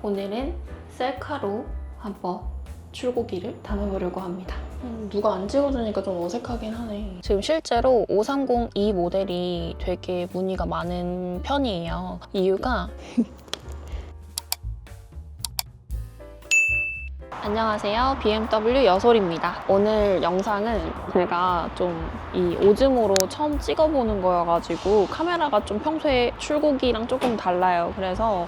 오늘은 셀카로 한번 출고기를 담아보려고 합니다. 누가 안 찍어주니까 좀 어색하긴 하네. 지금 실제로 530E 모델이 되게 문의가 많은 편이에요. 이유가 안녕하세요. BMW 여솔입니다. 오늘 영상은 제가 좀 이 오즈모로 처음 찍어보는 거여가지고 카메라가 좀 평소에 출고기랑 조금 달라요. 그래서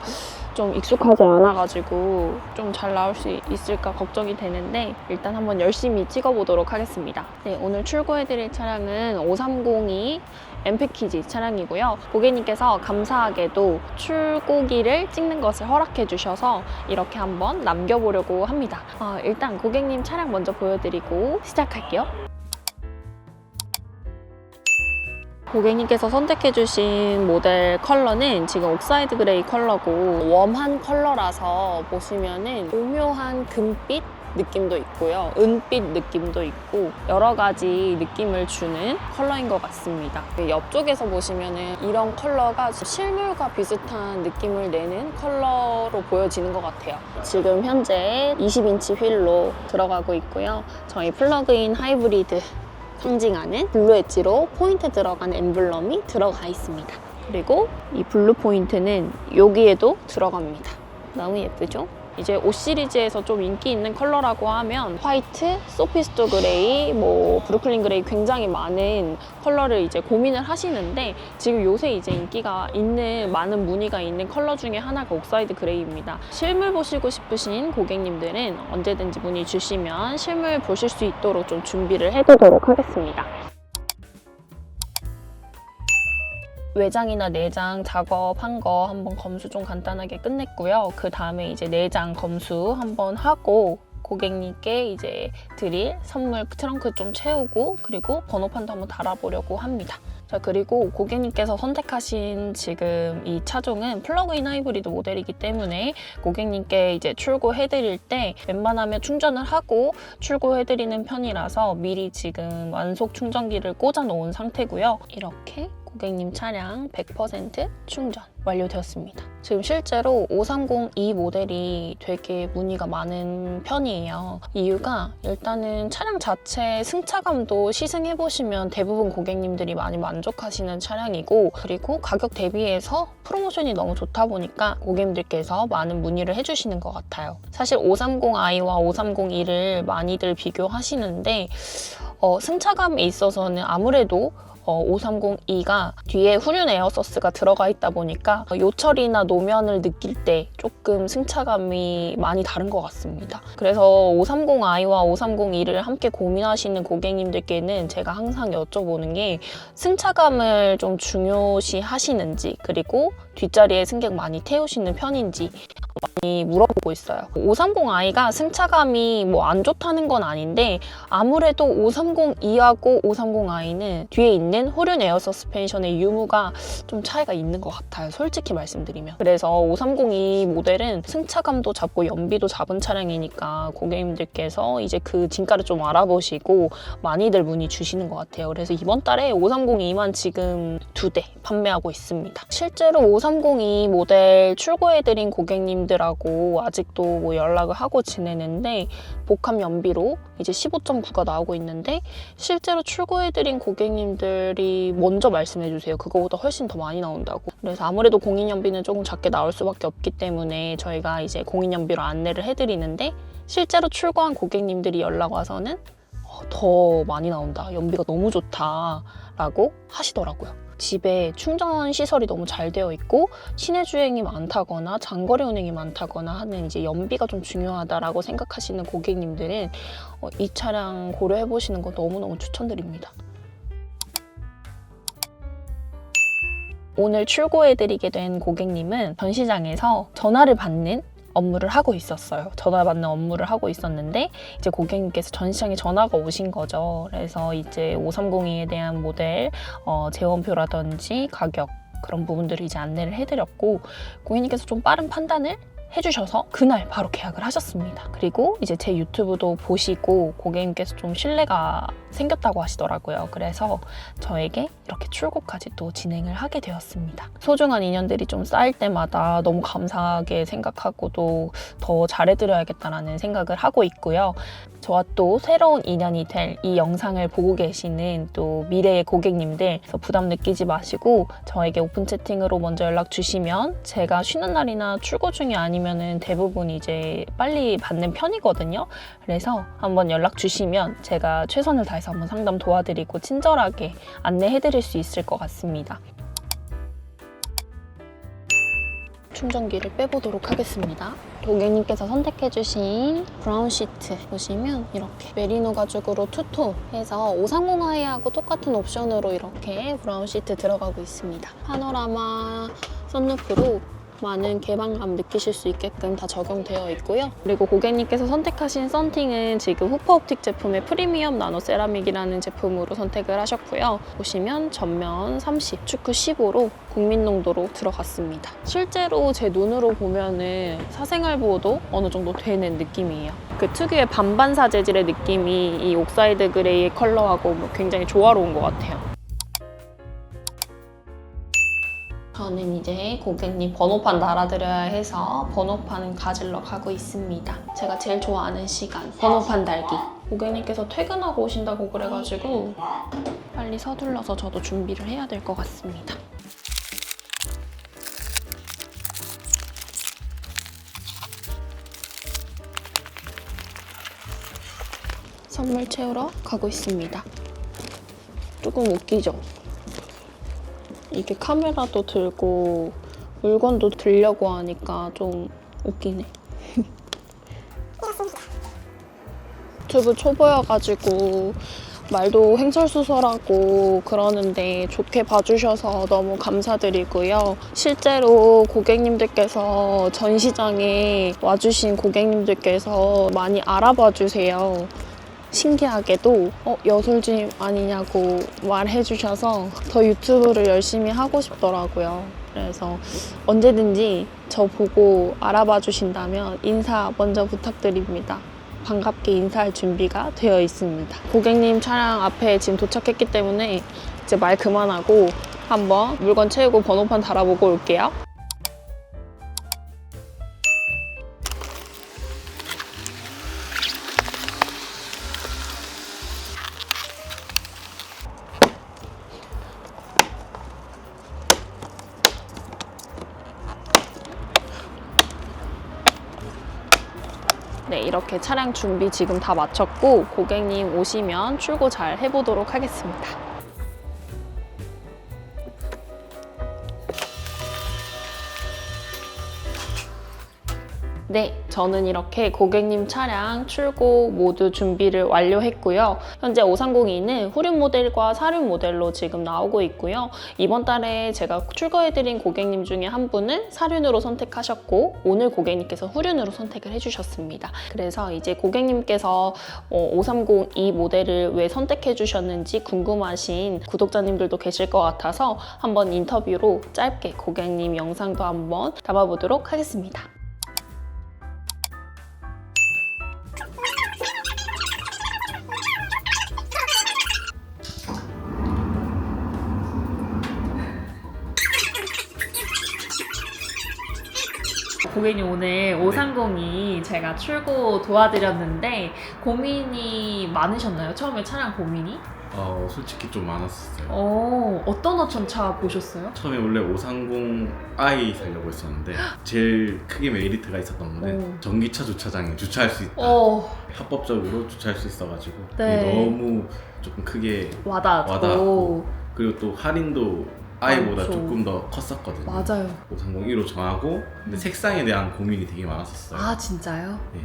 좀 익숙하지 않아가지고 좀 잘 나올 수 있을까 걱정이 되는데 일단 한번 열심히 찍어보도록 하겠습니다. 네, 오늘 출고해드릴 차량은 530E 엠패키지 차량이고요. 고객님께서 감사하게도 출고기를 찍는 것을 허락해 주셔서 이렇게 한번 남겨보려고 합니다. 일단 고객님 차량 먼저 보여드리고 시작할게요. 고객님께서 선택해주신 모델 컬러는 지금 옥사이드 그레이 컬러고 웜한 컬러라서 보시면은 오묘한 금빛 느낌도 있고요. 은빛 느낌도 있고 여러 가지 느낌을 주는 컬러인 것 같습니다. 옆쪽에서 보시면은 이런 컬러가 실물과 비슷한 느낌을 내는 컬러로 보여지는 것 같아요. 지금 현재 20인치 휠로 들어가고 있고요. 저희 플러그인 하이브리드 상징하는 블루 엣지로 포인트 들어간 엠블럼이 들어가 있습니다. 그리고 이 블루 포인트는 여기에도 들어갑니다. 너무 예쁘죠? 이제 5 시리즈에서 좀 인기 있는 컬러라고 하면 화이트, 소피스트 그레이, 브루클린 그레이 굉장히 많은 컬러를 이제 고민을 하시는데 지금 요새 이제 인기가 있는 많은 무늬가 있는 컬러 중에 하나가 옥사이드 그레이입니다. 실물 보시고 싶으신 고객님들은 언제든지 문의 주시면 실물 보실 수 있도록 좀 준비를 해두도록 하겠습니다. 외장이나 내장 작업한 거 한번 검수 좀 간단하게 끝냈고요. 그 다음에 이제 내장 검수 한번 하고 고객님께 이제 드릴 선물 트렁크 좀 채우고 그리고 번호판도 한번 달아보려고 합니다. 자, 그리고 고객님께서 선택하신 지금 이 차종은 플러그인 하이브리드 모델이기 때문에 고객님께 이제 출고해드릴 때 웬만하면 충전을 하고 출고해드리는 편이라서 미리 지금 완속 충전기를 꽂아 놓은 상태고요. 이렇게 고객님 차량 100% 충전 완료되었습니다. 지금 실제로 530E 모델이 되게 문의가 많은 편이에요. 이유가 일단은 차량 자체 승차감도 시승해보시면 대부분 고객님들이 많이 만족하시는 차량이고 그리고 가격 대비해서 프로모션이 너무 좋다 보니까 고객님들께서 많은 문의를 해주시는 것 같아요. 사실 530i와 530e를 많이들 비교하시는데 승차감에 있어서는 아무래도 530e가 뒤에 후륜 에어서스가 들어가 있다 보니까 요철이나 노면을 느낄 때 조금 승차감이 많이 다른 것 같습니다. 그래서 530i와 530e를 함께 고민하시는 고객님들께는 제가 항상 여쭤보는 게 승차감을 좀 중요시 하시는지 그리고 뒷자리에 승객 많이 태우시는 편인지 많이 물어보고 있어요. 530i가 승차감이 안 좋다는 건 아닌데 아무래도 530e하고 530i는 뒤에 있는 후륜 에어 서스펜션의 유무가 좀 차이가 있는 것 같아요. 솔직히 말씀드리면. 그래서 530e 모델은 승차감도 잡고 연비도 잡은 차량이니까 고객님들께서 이제 그 진가를 좀 알아보시고 많이들 문의 주시는 것 같아요. 그래서 이번 달에 530e만 지금 2대 판매하고 있습니다. 실제로 530e 모델 출고해드린 고객님들하고 아직도 연락을 하고 지내는데 복합 연비로 이제 15.9가 나오고 있는데 실제로 출고해드린 고객님들이 먼저 말씀해주세요. 그거보다 훨씬 더 많이 나온다고. 그래서 아무래도 공인연비는 조금 작게 나올 수밖에 없기 때문에 저희가 이제 공인연비로 안내를 해드리는데 실제로 출고한 고객님들이 연락 와서는 더 많이 나온다. 연비가 너무 좋다 라고 하시더라고요. 집에 충전 시설이 너무 잘 되어 있고 시내 주행이 많다거나 장거리 운행이 많다거나 하는 이제 연비가 좀 중요하다라고 생각하시는 고객님들은 이 차량 고려해 보시는 거 너무너무 추천드립니다. 오늘 출고해드리게 된 고객님은 전시장에서 전화를 받는 업무를 하고 있었어요. 전화 받는 업무를 하고 있었는데 이제 고객님께서 전시장에 전화가 오신 거죠. 그래서 이제 530e에 대한 모델 재원표라든지 가격 그런 부분들을 이제 안내를 해드렸고 고객님께서 좀 빠른 판단을 해주셔서 그날 바로 계약을 하셨습니다. 그리고 이제 제 유튜브도 보시고 고객님께서 좀 신뢰가 생겼다고 하시더라고요. 그래서 저에게 이렇게 출고까지 또 진행을 하게 되었습니다. 소중한 인연들이 좀 쌓일 때마다 너무 감사하게 생각하고 또 더 잘해드려야겠다라는 생각을 하고 있고요. 저와 또 새로운 인연이 될 이 영상을 보고 계시는 또 미래의 고객님들 부담 느끼지 마시고 저에게 오픈 채팅으로 먼저 연락 주시면 제가 쉬는 날이나 출고 중이 아니면은 대부분 이제 빨리 받는 편이거든요. 그래서 한번 연락 주시면 제가 최선을 다해서 한번 상담 도와드리고 친절하게 안내해드릴 수 있을 것 같습니다. 충전기를 빼보도록 하겠습니다. 고객님께서 선택해주신 브라운 시트 보시면 이렇게 메리노 가죽으로 투톤 해서 530 하이하고 똑같은 옵션으로 이렇게 브라운 시트 들어가고 있습니다. 파노라마 선루프로 많은 개방감 느끼실 수 있게끔 다 적용되어 있고요. 그리고 고객님께서 선택하신 썬팅은 지금 후퍼옵틱 제품의 프리미엄 나노 세라믹이라는 제품으로 선택을 하셨고요. 보시면 전면 30, 축구 15로 국민 농도로 들어갔습니다. 실제로 제 눈으로 보면은 사생활 보호도 어느 정도 되는 느낌이에요. 그 특유의 반반사 재질의 느낌이 이 옥사이드 그레이의 컬러하고 굉장히 조화로운 것 같아요. 저는 이제 고객님 번호판 달아드려야 해서 번호판은 가지러 가고 있습니다. 제가 제일 좋아하는 시간, 번호판 달기. 고객님께서 퇴근하고 오신다고 그래가지고 빨리 서둘러서 저도 준비를 해야 될 것 같습니다. 선물 채우러 가고 있습니다. 조금 웃기죠? 이게 카메라도 들고 물건도 들려고 하니까 좀 웃기네. 유튜브 초보여가지고 말도 횡설수설하고 그러는데 좋게 봐주셔서 너무 감사드리고요. 실제로 고객님들께서 전시장에 와주신 고객님들께서 많이 알아봐 주세요. 신기하게도 여솔짐 아니냐고 말해주셔서 더 유튜브를 열심히 하고 싶더라고요. 그래서 언제든지 저 보고 알아봐 주신다면 인사 먼저 부탁드립니다. 반갑게 인사할 준비가 되어 있습니다. 고객님 차량 앞에 지금 도착했기 때문에 이제 말 그만하고 한번 물건 채우고 번호판 달아보고 올게요. 네, 이렇게 차량 준비 지금 다 마쳤고 고객님 오시면 출고 잘 해보도록 하겠습니다. 네, 저는 이렇게 고객님 차량 출고 모두 준비를 완료했고요. 현재 530E는 후륜 모델과 사륜 모델로 지금 나오고 있고요. 이번 달에 제가 출고해드린 고객님 중에 한 분은 사륜으로 선택하셨고 오늘 고객님께서 후륜으로 선택을 해주셨습니다. 그래서 이제 고객님께서 530E 모델을 왜 선택해주셨는지 궁금하신 구독자님들도 계실 것 같아서 한번 인터뷰로 짧게 고객님 영상도 한번 담아보도록 하겠습니다. 고객님 오늘 530이 제가 출고 도와드렸는데 고민이 많으셨나요? 처음에 차량 고민이? 솔직히 좀 많았었어요. 어떤 어천차 보셨어요? 처음에 원래 530i 살려고 했었는데 제일 크게 메리트가 있었던 건데 전기차 주차장에 주차할 수 있다. 합법적으로 주차할 수 있어가지고 네. 그게 너무 조금 크게 와닿았고 그리고 또 할인도 i보다 많죠. 조금 더 컸었거든요. 맞아요. 530E로 정하고 근데 색상에 대한 고민이 되게 많았었어요. 아 진짜요? 네.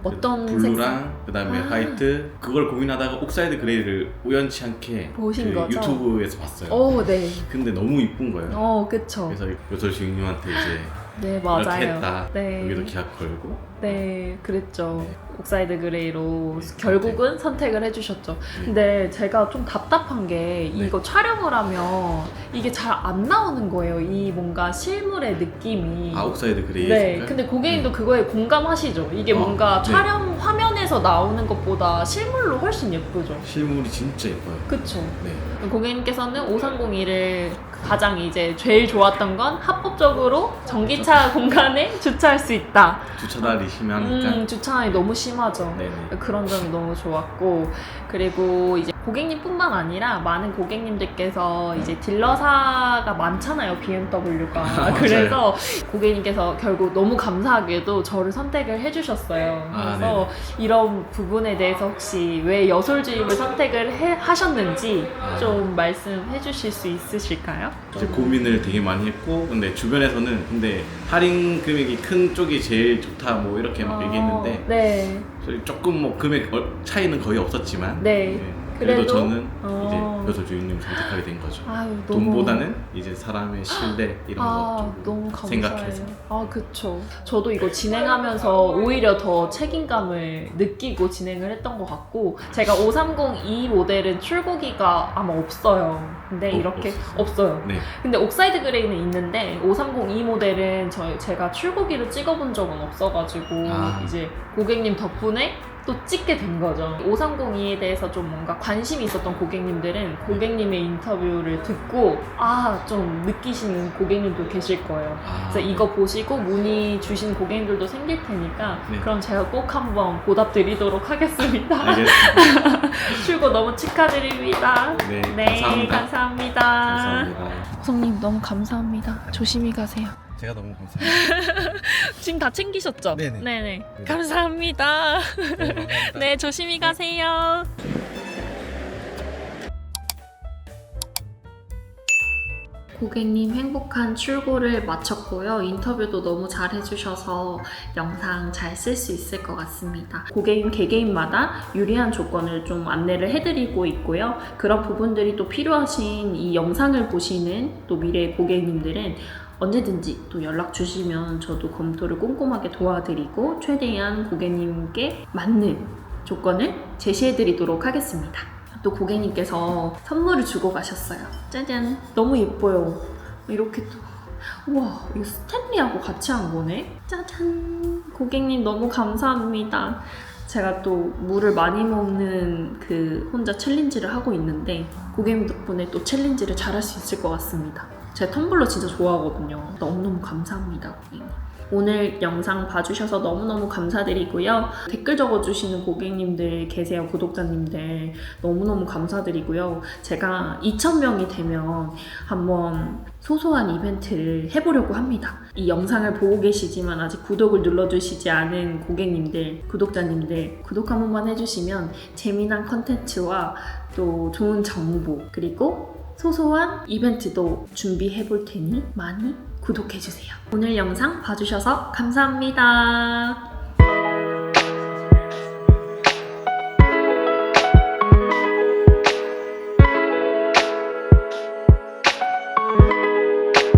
어떤 블루랑 그다음에 화이트 그걸 고민하다가 옥사이드 그레이를 우연치 않게 보신 거죠? 유튜브에서 봤어요. 네. 근데 너무 이쁜 거예요. 그쵸. 그래서 요설 주인님한테 이제 네, 맞아요. 이렇게 했다. 네. 여기도 계약 걸고. 네, 그랬죠. 네. 옥사이드 그레이로 네, 결국은 선택을 해주셨죠. 네. 근데 제가 좀 답답한 게 네. 이거 촬영을 하면 이게 잘 안 나오는 거예요. 이 뭔가 실물의 느낌이. 옥사이드 그레이. 네, 근데 고객님도 그거에 공감하시죠? 이게 뭔가 네. 촬영 화면에서 사진에서 나오는 것보다 실물로 훨씬 예쁘죠. 실물이 진짜 예뻐요. 그쵸. 네. 고객님께서는 5301을 가장 이제 제일 좋았던 건 합법적으로 전기차 공간에 주차할 수 있다. 주차달이 심하니까. 주차량이 너무 심하죠. 네네. 그런 점이 너무 좋았고, 그리고 이제 고객님뿐만 아니라 많은 고객님들께서 이제 딜러사가 많잖아요, BMW가. 맞아요. 그래서 고객님께서 결국 너무 감사하게도 저를 선택을 해주셨어요. 그래서 이런 부분에 대해서 혹시 왜 여솔주임을 선택을 하셨는지 좀 말씀해 주실 수 있으실까요? 이제 고민을 되게 많이 했고, 근데 주변에서는 근데 할인 금액이 큰 쪽이 제일 좋다 뭐 이렇게 막 얘기했는데 네. 저희 조금 뭐 금액 차이는 거의 없었지만 네. 그래도 그래도? 저는 이제 여솔주임님을 선택하게 된 거죠. 아유, 돈보다는 이제 사람의 신뢰 이런 거 너무 좀 감사해요. 생각해서. 그쵸. 저도 이거 진행하면서 오히려 더 책임감을 느끼고 진행을 했던 것 같고, 제가 530E 모델은 출고기가 아마 없어요. 근데 이렇게 없어요. 네. 근데 옥사이드 그레이는 있는데 530E 모델은 제가 출고기로 찍어본 적은 없어가지고 이제 고객님 덕분에 또 찍게 된 거죠. 530E에 대해서 좀 뭔가 관심이 있었던 고객님들은 고객님의 인터뷰를 듣고 좀 느끼시는 고객님도 계실 거예요. 그래서 이거 보시고 문의 주신 고객님들도 생길 테니까 그럼 제가 꼭 한번 보답 드리도록 하겠습니다. 알겠습니다. 출고 너무 축하드립니다. 네, 감사합니다. 감사합니다. 호성님 너무 감사합니다. 조심히 가세요. 제가 너무 감사합니다. 지금 다 챙기셨죠? 네네. 네네. 감사합니다. 네, 감사합니다. 네, 조심히 가세요. 고객님 행복한 출고를 마쳤고요. 인터뷰도 너무 잘 해주셔서 영상 잘 쓸 수 있을 것 같습니다. 고객님 개개인마다 유리한 조건을 좀 안내를 해드리고 있고요. 그런 부분들이 또 필요하신 이 영상을 보시는 또 미래의 고객님들은 언제든지 또 연락 주시면 저도 검토를 꼼꼼하게 도와드리고 최대한 고객님께 맞는 조건을 제시해드리도록 하겠습니다. 또 고객님께서 선물을 주고 가셨어요. 짜잔! 너무 예뻐요. 이렇게 또 우와, 이거 스탠리하고 같이 한 거네? 짜잔! 고객님 너무 감사합니다. 제가 또 물을 많이 먹는 혼자 챌린지를 하고 있는데 고객님 덕분에 또 챌린지를 잘할 수 있을 것 같습니다. 제가 텀블러 진짜 좋아하거든요. 너무너무 감사합니다, 고객님. 오늘 영상 봐주셔서 너무너무 감사드리고요. 댓글 적어주시는 고객님들 계세요, 구독자님들. 너무너무 감사드리고요. 제가 2,000명이 되면 한번 소소한 이벤트를 해보려고 합니다. 이 영상을 보고 계시지만 아직 구독을 눌러주시지 않은 고객님들, 구독자님들 구독 한 번만 해주시면 재미난 컨텐츠와 또 좋은 정보 그리고 소소한 이벤트도 준비해 볼 테니 많이 구독해주세요. 오늘 영상 봐주셔서 감사합니다.